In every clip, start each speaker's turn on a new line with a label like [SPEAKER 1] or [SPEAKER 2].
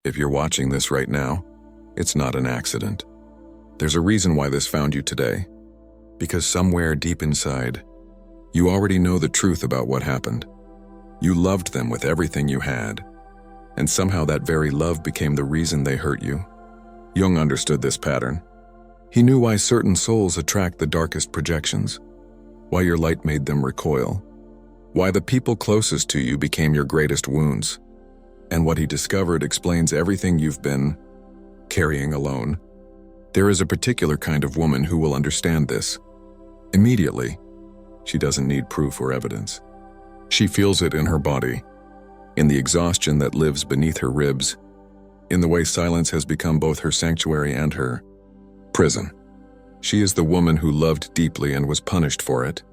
[SPEAKER 1] If you're watching this right now, it's not an accident. There's a reason why this found you today. Because somewhere deep inside, you already know the truth about what happened. You loved them with everything you had, and somehow that very love became the reason they hurt you. Jung understood this pattern. He knew why certain souls attract the darkest projections, why your light made them recoil, why the people closest to you became your greatest wounds. And what he discovered explains everything you've been carrying alone. There is a particular kind of woman who will understand this. Immediately. She doesn't need proof or evidence. She feels it in her body, in the exhaustion that lives beneath her ribs, in the way silence has become both her sanctuary and her prison. She is the woman who loved deeply and was punished for it,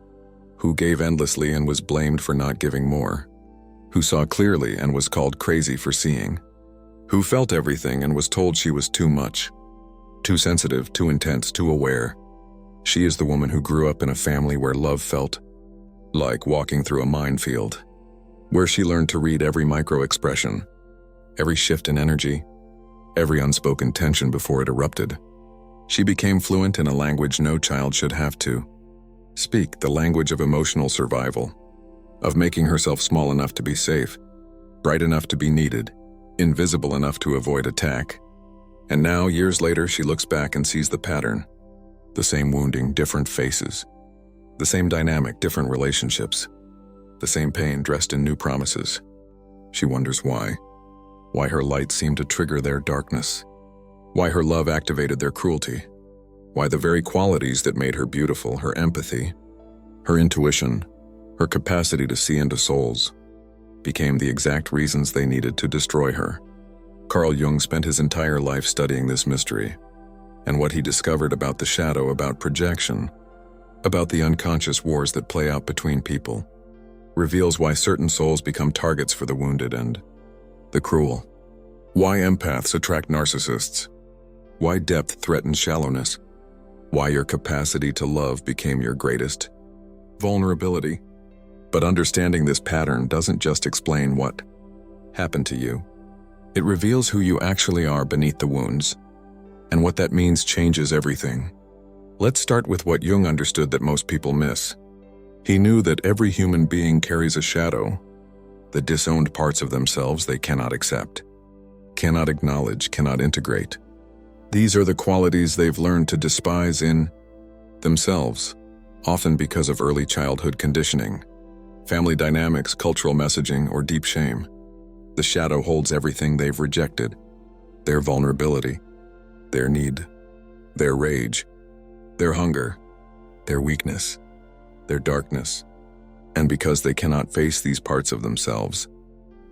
[SPEAKER 1] who gave endlessly and was blamed for not giving more, who saw clearly and was called crazy for seeing, who felt everything and was told she was too much, too sensitive, too intense, too aware. She is the woman who grew up in a family where love felt like walking through a minefield, where she learned to read every micro-expression, every shift in energy, every unspoken tension before it erupted. She became fluent in a language no child should have to speak, the language of emotional survival, of making herself small enough to be safe, bright enough to be needed, invisible enough to avoid attack. And now, years later, she looks back and sees the pattern. The same wounding, different faces. The same dynamic, different relationships. The same pain dressed in new promises. She wonders why. Why her light seemed to trigger their darkness. Why her love activated their cruelty. Why the very qualities that made her beautiful, her empathy, her intuition, her capacity to see into souls, became the exact reasons they needed to destroy her. Carl Jung spent his entire life studying this mystery, and what he discovered about the shadow, about projection, about the unconscious wars that play out between people, reveals why certain souls become targets for the wounded and the cruel. Why empaths attract narcissists. Why depth threatens shallowness. Why your capacity to love became your greatest vulnerability. But understanding this pattern doesn't just explain what happened to you. It reveals who you actually are beneath the wounds. And what that means changes everything. Let's start with what Jung understood that most people miss. He knew that every human being carries a shadow, the disowned parts of themselves they cannot accept, cannot acknowledge, cannot integrate. These are the qualities they've learned to despise in themselves, often because of early childhood conditioning, family dynamics, cultural messaging, or deep shame. The shadow holds everything they've rejected: their vulnerability, their need, their rage, their hunger, their weakness, their darkness. And because they cannot face these parts of themselves,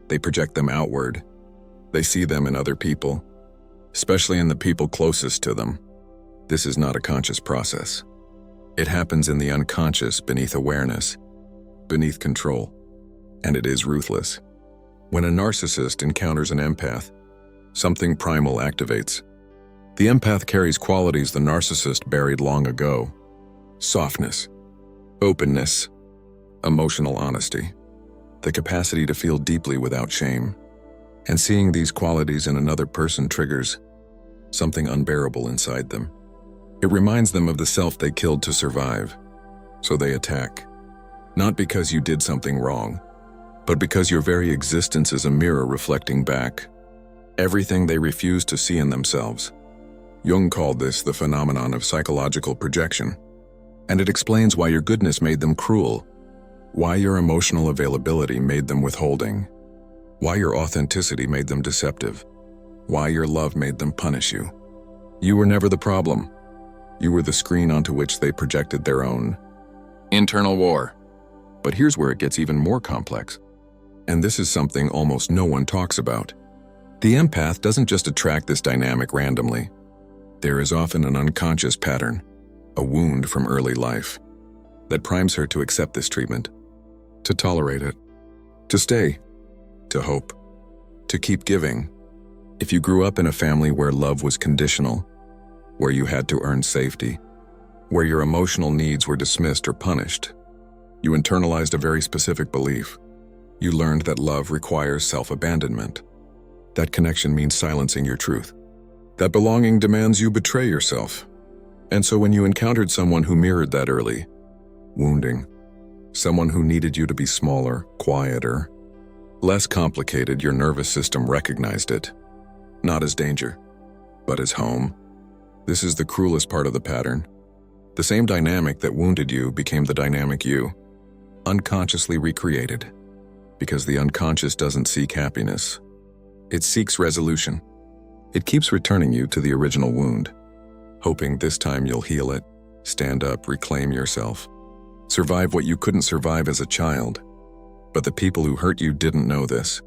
[SPEAKER 1] they project them outward. They see them in other people, especially in the people closest to them. This is not a conscious process. It happens in the unconscious, beneath awareness, beneath control, and it is ruthless. When a narcissist encounters an empath, something primal activates. The empath carries qualities the narcissist buried long ago: softness, openness, emotional honesty, the capacity to feel deeply without shame. And seeing these qualities in another person triggers something unbearable inside them. It reminds them of the self they killed to survive. So they attack. Not because you did something wrong, but because your very existence is a mirror reflecting back everything they refuse to see in themselves. Jung called this the phenomenon of psychological projection, and it explains why your goodness made them cruel, why your emotional availability made them withholding, why your authenticity made them deceptive, why your love made them punish you. You were never the problem. You were the screen onto which they projected their own internal war. But here's where it gets even more complex. And this is something almost no one talks about. The empath doesn't just attract this dynamic randomly. There is often an unconscious pattern, a wound from early life, that primes her to accept this treatment, to tolerate it, to stay, to hope, to keep giving. If you grew up in a family where love was conditional, where you had to earn safety, where your emotional needs were dismissed or punished, you internalized a very specific belief. You learned that love requires self-abandonment. That connection means silencing your truth. That belonging demands you betray yourself. And so when you encountered someone who mirrored that early, wounding, someone who needed you to be smaller, quieter, less complicated, your nervous system recognized it, not as danger, but as home. This is the cruelest part of the pattern. The same dynamic that wounded you became the dynamic you unconsciously recreated, because the unconscious doesn't seek happiness. It seeks resolution. It keeps returning you to the original wound, hoping this time you'll heal it, stand up, reclaim yourself, survive what you couldn't survive as a child. But the people who hurt you didn't know this.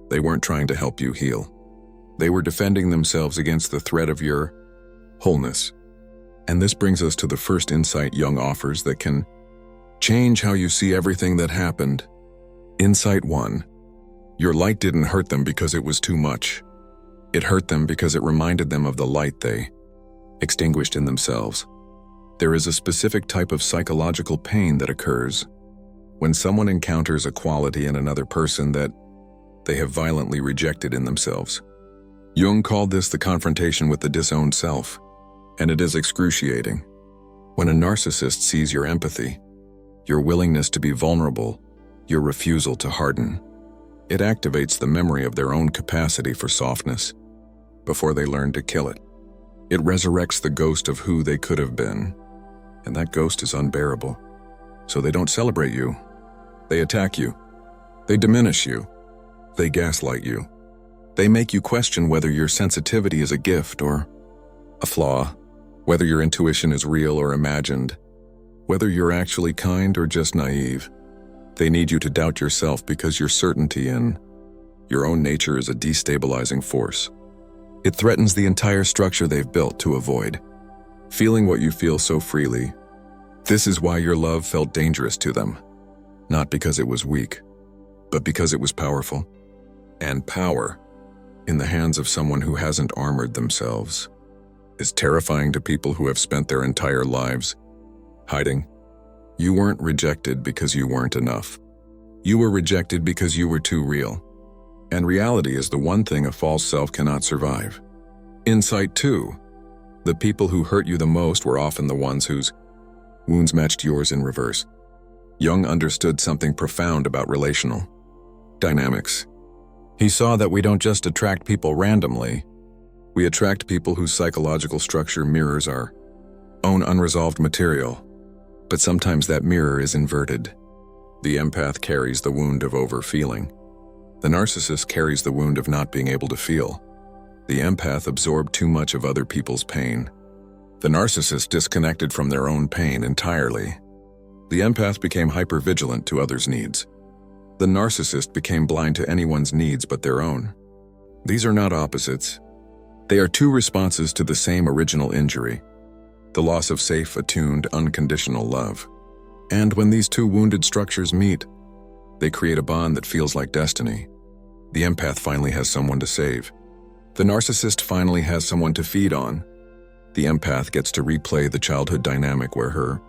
[SPEAKER 1] They weren't trying to help you heal. They were defending themselves against the threat of your wholeness. And this brings us to the first insight Jung offers that can change how you see everything that happened. Insight 1. Your light didn't hurt them because it was too much. It hurt them because it reminded them of the light they extinguished in themselves. There is a specific type of psychological pain that occurs when someone encounters a quality in another person that they have violently rejected in themselves. Jung called this the confrontation with the disowned self, and it is excruciating. When a narcissist sees your empathy, your willingness to be vulnerable, your refusal to harden, it activates the memory of their own capacity for softness before they learn to kill it. It resurrects the ghost of who they could have been, and that ghost is unbearable. So they don't celebrate you. They attack you. They diminish you. They gaslight you. They make you question whether your sensitivity is a gift or a flaw, whether your intuition is real or imagined, whether you're actually kind or just naive. They need you to doubt yourself because your certainty in your own nature is a destabilizing force. It threatens the entire structure they've built to avoid feeling what you feel so freely. This is why your love felt dangerous to them, not because it was weak, but because it was powerful. And power, in the hands of someone who hasn't armored themselves, is terrifying to people who have spent their entire lives hiding. You weren't rejected because you weren't enough. You were rejected because you were too real. And reality is the one thing a false self cannot survive. Insight 2. The people who hurt you the most were often the ones whose wounds matched yours in reverse. Jung understood something profound about relational dynamics. He saw that we don't just attract people randomly. We attract people whose psychological structure mirrors our own unresolved material. But sometimes that mirror is inverted. The empath carries the wound of overfeeling. The narcissist carries the wound of not being able to feel. The empath absorbed too much of other people's pain. The narcissist disconnected from their own pain entirely. The empath became hypervigilant to others' needs. The narcissist became blind to anyone's needs but their own. These are not opposites. They are two responses to the same original injury, the loss of safe, attuned, unconditional love. And when these two wounded structures meet, they create a bond that feels like destiny. The empath finally has someone to save. The narcissist finally has someone to feed on. The empath gets to replay the childhood dynamic where her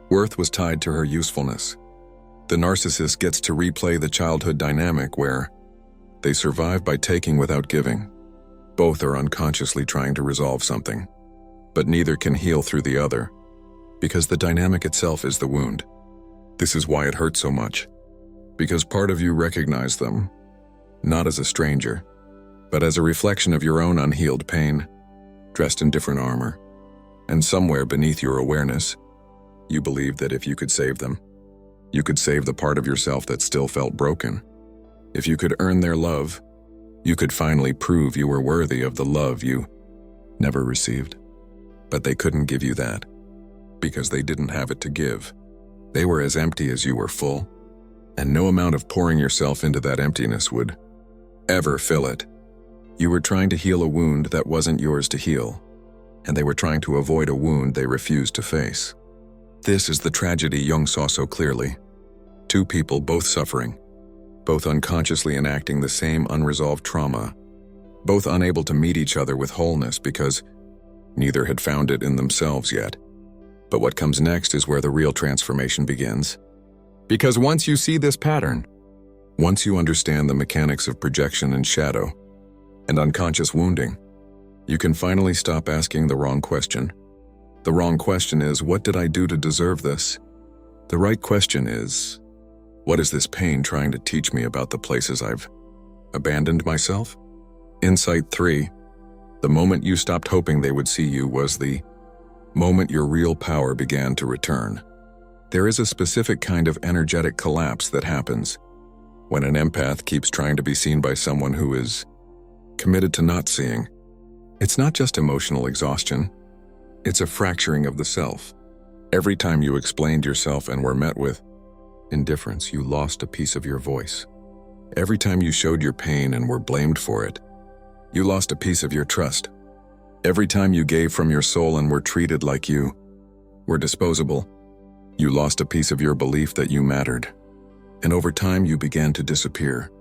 [SPEAKER 1] worth was tied to her usefulness. The narcissist gets to replay the childhood dynamic where they survive by taking without giving. Both are unconsciously trying to resolve something, but neither can heal through the other, because the dynamic itself is the wound. This is why it hurts so much, because part of you recognized them, not as a stranger, but as a reflection of your own unhealed pain, dressed in different armor. And somewhere beneath your awareness, you believed that if you could save them, you could save the part of yourself that still felt broken. If you could earn their love, you could finally prove you were worthy of the love you never received. But they couldn't give you that, because they didn't have it to give. They were as empty as you were full, and no amount of pouring yourself into that emptiness would ever fill it. You were trying to heal a wound that wasn't yours to heal, and they were trying to avoid a wound they refused to face. This is the tragedy Jung saw so clearly. Two people both suffering, both unconsciously enacting the same unresolved trauma, both unable to meet each other with wholeness because neither had found it in themselves yet. But what comes next is where the real transformation begins. Because once you see this pattern, once you understand the mechanics of projection and shadow, and unconscious wounding. You can finally stop asking the wrong question. The wrong question is, what did I do to deserve this? The right question is, what is this pain trying to teach me about the places I've abandoned myself? Insight 3. The moment you stopped hoping they would see you was the moment your real power began to return. There is a specific kind of energetic collapse that happens when an empath keeps trying to be seen by someone who is committed to not seeing. It's not just emotional exhaustion, it's a fracturing of the self. Every time you explained yourself and were met with indifference, you lost a piece of your voice. Every time you showed your pain and were blamed for it, you lost a piece of your trust. Every time you gave from your soul and were treated like you were disposable, you lost a piece of your belief that you mattered. And over time you began to disappear.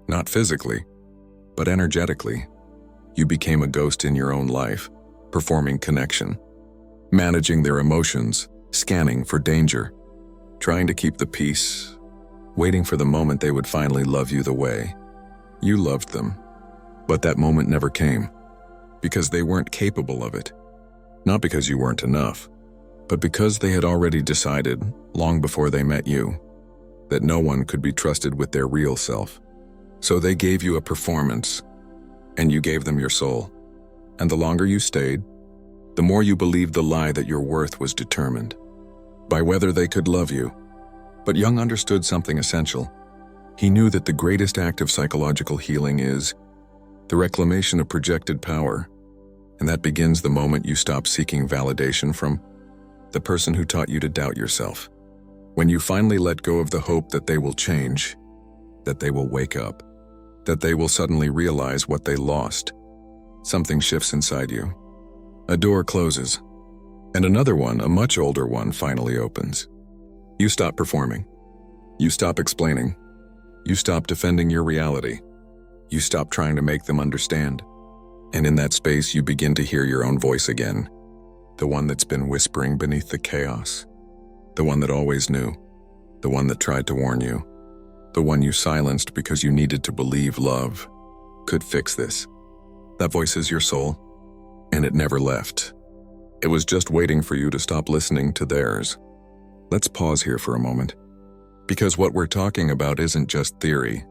[SPEAKER 1] Not physically, but energetically. You became a ghost in your own life, performing connection, managing their emotions, scanning for danger, trying to keep the peace, waiting for the moment they would finally love you the way you loved them. But that moment never came, because they weren't capable of it. Not because you weren't enough, but because they had already decided, long before they met you, that no one could be trusted with their real self. So they gave you a performance, and you gave them your soul. And the longer you stayed, the more you believed the lie that your worth was determined by whether they could love you. But Jung understood something essential. He knew that the greatest act of psychological healing is the reclamation of projected power, and that begins the moment you stop seeking validation from the person who taught you to doubt yourself. When you finally let go of the hope that they will change, that they will wake up, that they will suddenly realize what they lost, something shifts inside you. A door closes, and another one, a much older one, finally opens. You stop performing. You stop explaining. You stop defending your reality. You stop trying to make them understand. And in that space, you begin to hear your own voice again, the one that's been whispering beneath the chaos, the one that always knew, the one that tried to warn you, the one you silenced because you needed to believe love could fix this. That voice is your soul, and it never left. It was just waiting for you to stop listening to theirs. Let's pause here for a moment, because what we're talking about isn't just theory.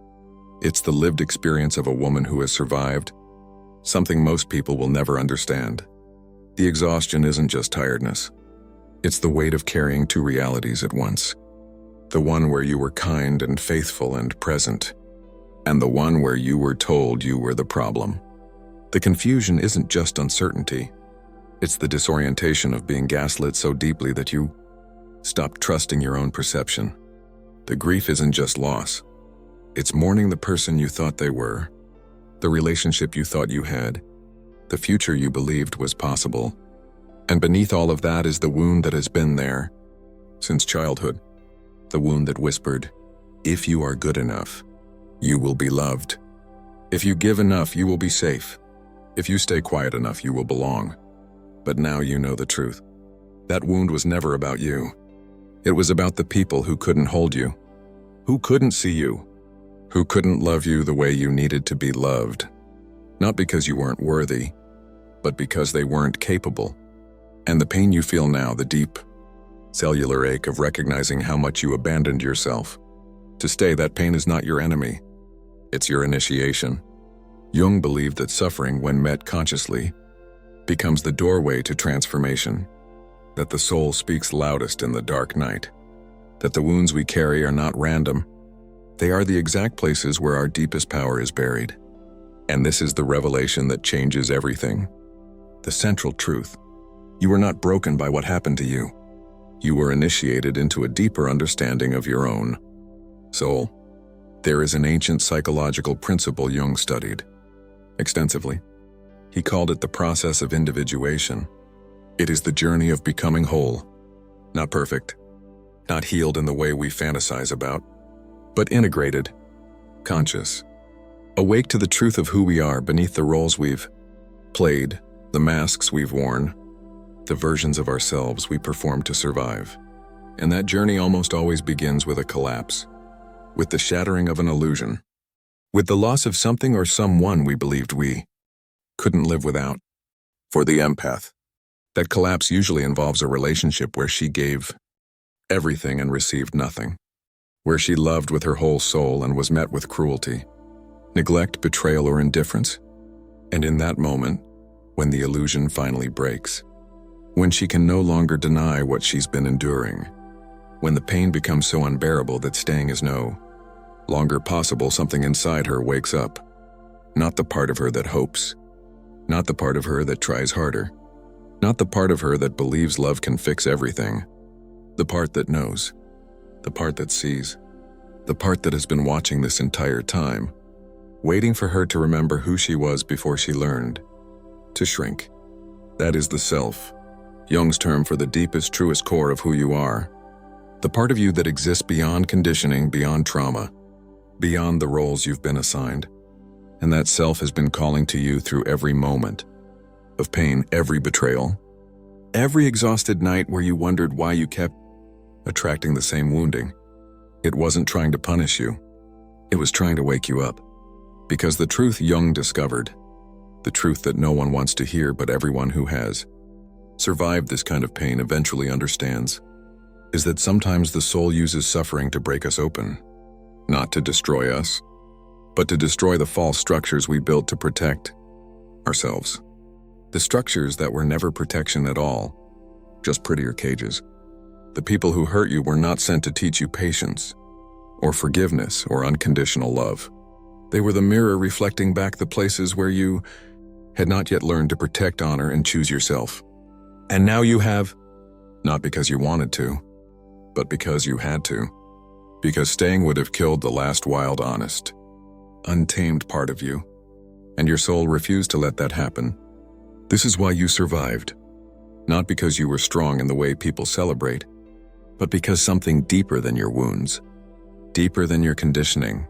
[SPEAKER 1] It's the lived experience of a woman who has survived something most people will never understand. The exhaustion isn't just tiredness. It's the weight of carrying two realities at once. The one where you were kind and faithful and present, and the one where you were told you were the problem. The confusion isn't just uncertainty. It's the disorientation of being gaslit so deeply that you stop trusting your own perception. The grief isn't just loss. It's mourning the person you thought they were, the relationship you thought you had, the future you believed was possible. And beneath all of that is the wound that has been there since childhood. The wound that whispered, if you are good enough, you will be loved. If you give enough, you will be safe. If you stay quiet enough, you will belong. But now you know the truth. That wound was never about you. It was about the people who couldn't hold you, who couldn't see you, who couldn't love you the way you needed to be loved. Not because you weren't worthy, but because they weren't capable. And the pain you feel now, the deep, cellular ache of recognizing how much you abandoned yourself to stay, that pain is not your enemy. It's your initiation. Jung believed that suffering, when met consciously, becomes the doorway to transformation, that the soul speaks loudest in the dark night, that the wounds we carry are not random. They are the exact places where our deepest power is buried. And this is the revelation that changes everything. The central truth. You were not broken by what happened to you. You were initiated into a deeper understanding of your own soul. There is an ancient psychological principle Jung studied extensively. He called it the process of individuation. It is the journey of becoming whole, not perfect, not healed in the way we fantasize about, but integrated, conscious, awake to the truth of who we are beneath the roles we've played, the masks we've worn, the versions of ourselves we perform to survive. And that journey almost always begins with a collapse, with the shattering of an illusion. with the loss of something or someone we believed we couldn't live without. For the empath, that collapse usually involves a relationship where she gave everything and received nothing, where she loved with her whole soul and was met with cruelty, neglect, betrayal, or indifference. And in that moment, when the illusion finally breaks, when she can no longer deny what she's been enduring, when the pain becomes so unbearable that staying is no longer possible, something inside her wakes up. Not the part of her that hopes, not the part of her that tries harder, not the part of her that believes love can fix everything, the part that knows, the part that sees, the part that has been watching this entire time, waiting for her to remember who she was before she learned to shrink. That is the self, Jung's term for the deepest, truest core of who you are. The part of you that exists beyond conditioning, beyond trauma, beyond the roles you've been assigned. And that self has been calling to you through every moment of pain, every betrayal, every exhausted night where you wondered why you kept attracting the same wounding. It wasn't trying to punish you. It was trying to wake you up. Because the truth Jung discovered, the truth that no one wants to hear but everyone who has survived this kind of pain eventually understands, is that sometimes the soul uses suffering to break us open, not to destroy us, but to destroy the false structures we built to protect ourselves. The structures that were never protection at all, just prettier cages. The people who hurt you were not sent to teach you patience, or forgiveness, or unconditional love. They were the mirror reflecting back the places where you had not yet learned to protect, honor, and choose yourself. And now you have, not because you wanted to, but because you had to. Because staying would have killed the last wild, honest, untamed part of you, and your soul refused to let that happen. This is why you survived. Not because you were strong in the way people celebrate, but because something deeper than your wounds, deeper than your conditioning,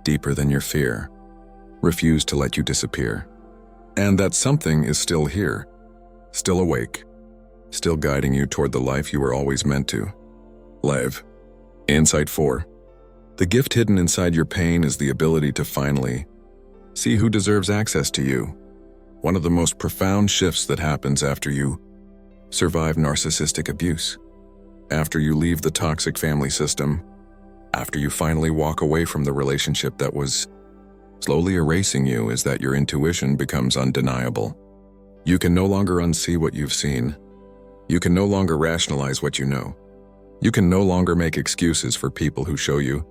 [SPEAKER 1] deeper than your fear, refused to let you disappear. And that something is still here, still awake, still guiding you toward the life you were always meant to live. Insight 4. The gift hidden inside your pain is the ability to finally see who deserves access to you. One of the most profound shifts that happens after you survive narcissistic abuse, after you leave the toxic family system, after you finally walk away from the relationship that was slowly erasing you, is that your intuition becomes undeniable. You can no longer unsee what you've seen. You can no longer rationalize what you know. You can no longer make excuses for people who show you,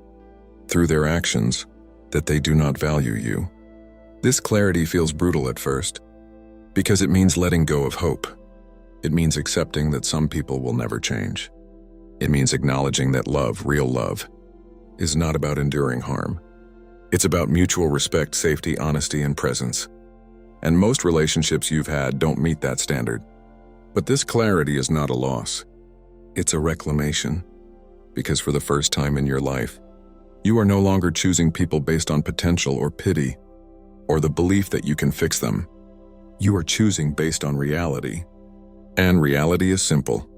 [SPEAKER 1] through their actions, that they do not value you. This clarity feels brutal at first, because it means letting go of hope. It means accepting that some people will never change. It means acknowledging that love, real love, is not about enduring harm. It's about mutual respect, safety, honesty, and presence. And most relationships you've had don't meet that standard. But this clarity is not a loss. It's a reclamation. Because for the first time in your life, you are no longer choosing people based on potential or pity, or the belief that you can fix them. You are choosing based on reality. And reality is simple.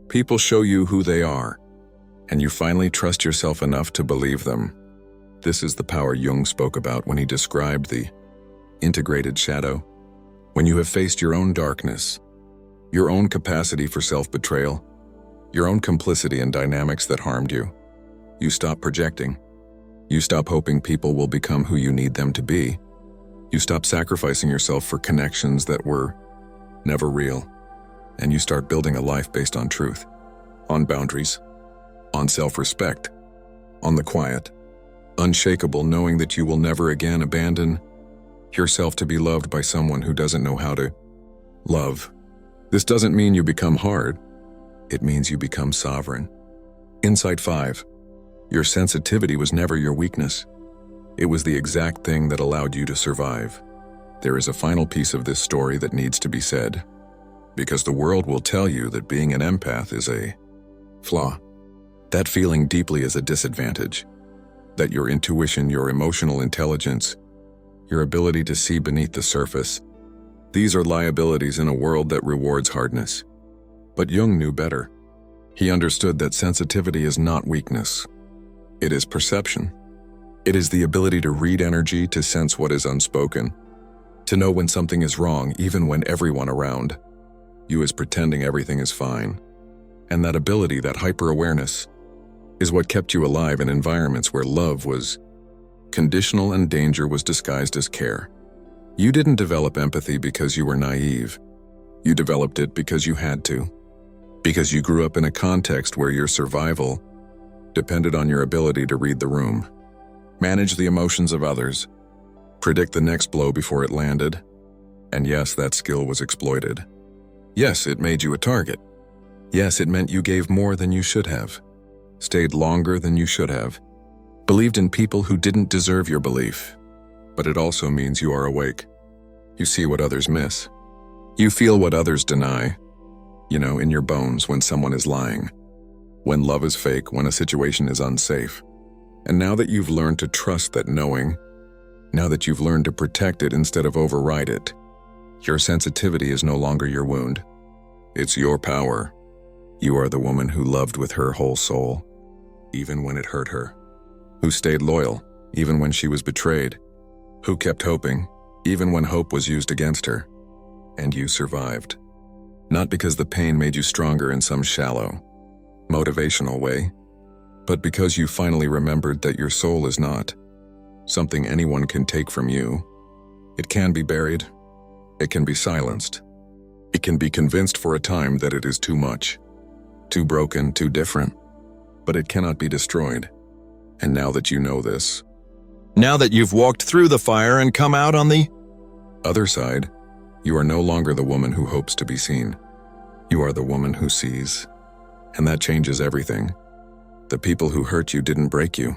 [SPEAKER 1] People show you who they are, and you finally trust yourself enough to believe them. This is the power Jung spoke about when he described the integrated shadow. When you have faced your own darkness, your own capacity for self-betrayal, your own complicity in dynamics that harmed you, you stop projecting. You stop hoping people will become who you need them to be. You stop sacrificing yourself for connections that were never real. And you start building a life based on truth, on boundaries, on self-respect, on the quiet, unshakable knowing that you will never again abandon yourself to be loved by someone who doesn't know how to love. This doesn't mean you become hard. It means you become sovereign. Insight 5. Your sensitivity was never your weakness. It was the exact thing that allowed you to survive. There is a final piece of this story that needs to be said, because the world will tell you that being an empath is a flaw. That feeling deeply is a disadvantage. That your intuition, your emotional intelligence, your ability to see beneath the surface, these are liabilities in a world that rewards hardness. But Jung knew better. He understood that sensitivity is not weakness. It is perception. It is the ability to read energy, to sense what is unspoken, to know when something is wrong even when everyone around you is pretending everything is fine. And that ability, that hyper-awareness, is what kept you alive in environments where love was conditional and danger was disguised as care. You didn't develop empathy because you were naive. You developed it because you had to. Because you grew up in a context where your survival depended on your ability to read the room, manage the emotions of others, predict the next blow before it landed. And yes, that skill was exploited. Yes, it made you a target. Yes, it meant you gave more than you should have, stayed longer than you should have, believed in people who didn't deserve your belief. But it also means you are awake. You see what others miss. You feel what others deny. You know, in your bones when someone is lying, when love is fake, when a situation is unsafe. And now that you've learned to trust that knowing, now that you've learned to protect it instead of override it, your sensitivity is no longer your wound. It's your power. You are the woman who loved with her whole soul, even when it hurt her, who stayed loyal, even when she was betrayed, who kept hoping, even when hope was used against her. And you survived. Not because the pain made you stronger in some shallow, motivational way, but because you finally remembered that your soul is not something anyone can take from you. It can be buried. It can be silenced. It can be convinced for a time that it is too much, too broken, too different, but it cannot be destroyed. And now that you know this,
[SPEAKER 2] now that you've walked through the fire and come out on the
[SPEAKER 1] other side, you are no longer the woman who hopes to be seen. You are the woman who sees. And that changes everything. The people who hurt you didn't break you.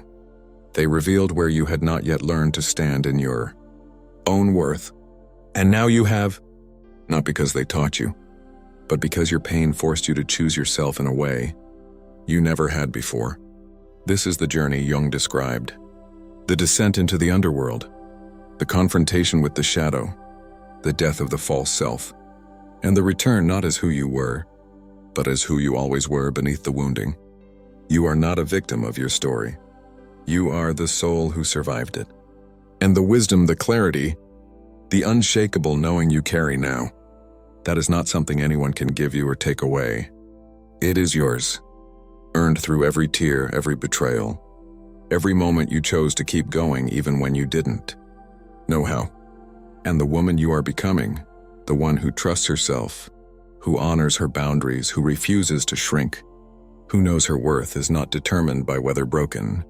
[SPEAKER 1] They revealed where you had not yet learned to stand in your own worth. And now you have, not because they taught you, but because your pain forced you to choose yourself in a way you never had before. This is the journey Jung described. The descent into the underworld, the confrontation with the shadow, the death of the false self, and the return not as who you were, but as who you always were beneath the wounding. You are not a victim of your story. You are the soul who survived it. And the wisdom, the clarity, the unshakable knowing you carry now, that is not something anyone can give you or take away. It is yours, earned through every tear, every betrayal, every moment you chose to keep going even when you didn't know how. And the woman you are becoming, the one who trusts herself, who honors her boundaries, who refuses to shrink, who knows her worth is not determined by whether broken.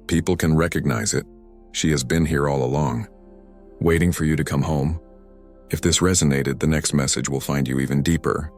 [SPEAKER 1] People can recognize it. She has been here all along, waiting for you to come home. If this resonated, the next message will find you even deeper.